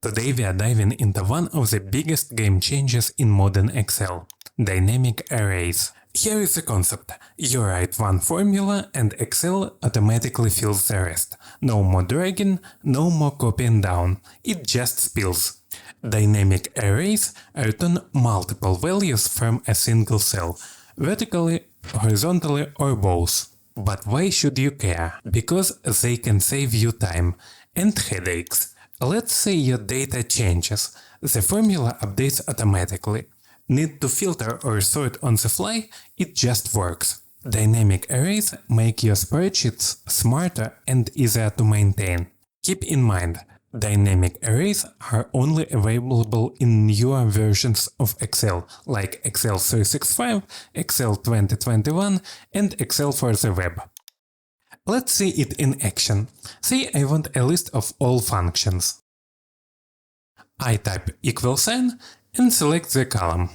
Today we are diving into one of the biggest game changers in modern Excel – dynamic arrays. Here is the concept. You write one formula and Excel automatically fills the rest. No more dragging, no more copying down. It just spills. Dynamic arrays return multiple values from a single cell, vertically, horizontally or both. But why should you care? Because they can save you time and headaches. Let's say your data changes. The formula updates automatically. Need to filter or sort on the fly? It just works. Dynamic arrays make your spreadsheets smarter and easier to maintain. Keep in mind, dynamic arrays are only available in newer versions of Excel, like Excel 365, Excel 2021, and Excel for the web. Let's see it in action. Say I want a list of all functions. I type $sign and select the column.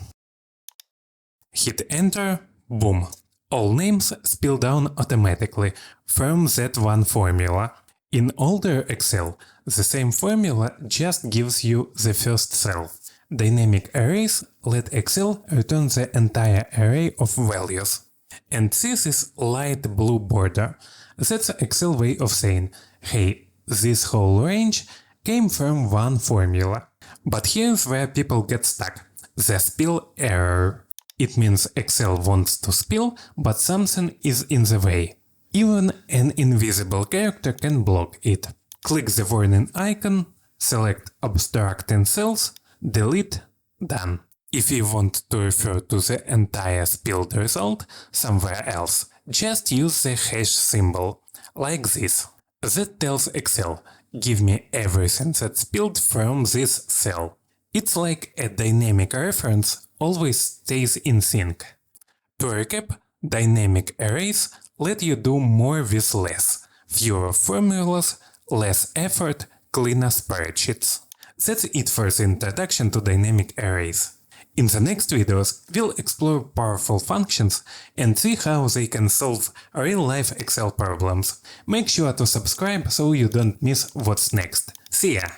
Hit enter, boom. All names spill down automatically from that one formula. In older Excel, the same formula just gives you the first cell. Dynamic arrays let Excel return the entire array of values. And this is light blue border. That's Excel way of saying, hey, this whole range came from one formula. But here's where people get stuck. The spill error. It means Excel wants to spill, but something is in the way. Even an invisible character can block it. Click the warning icon, select Obstructing Cells, delete, done. If you want to refer to the entire spilled result somewhere else, just use the hash symbol, like this. That tells Excel, give me everything that spilled from this cell. It's like a dynamic reference always stays in sync. To recap, dynamic arrays let you do more with less. Fewer formulas, less effort, cleaner spreadsheets. That's it for the introduction to dynamic arrays. In the next videos, we'll explore powerful functions and see how they can solve real-life Excel problems. Make sure to subscribe so you don't miss what's next. See ya!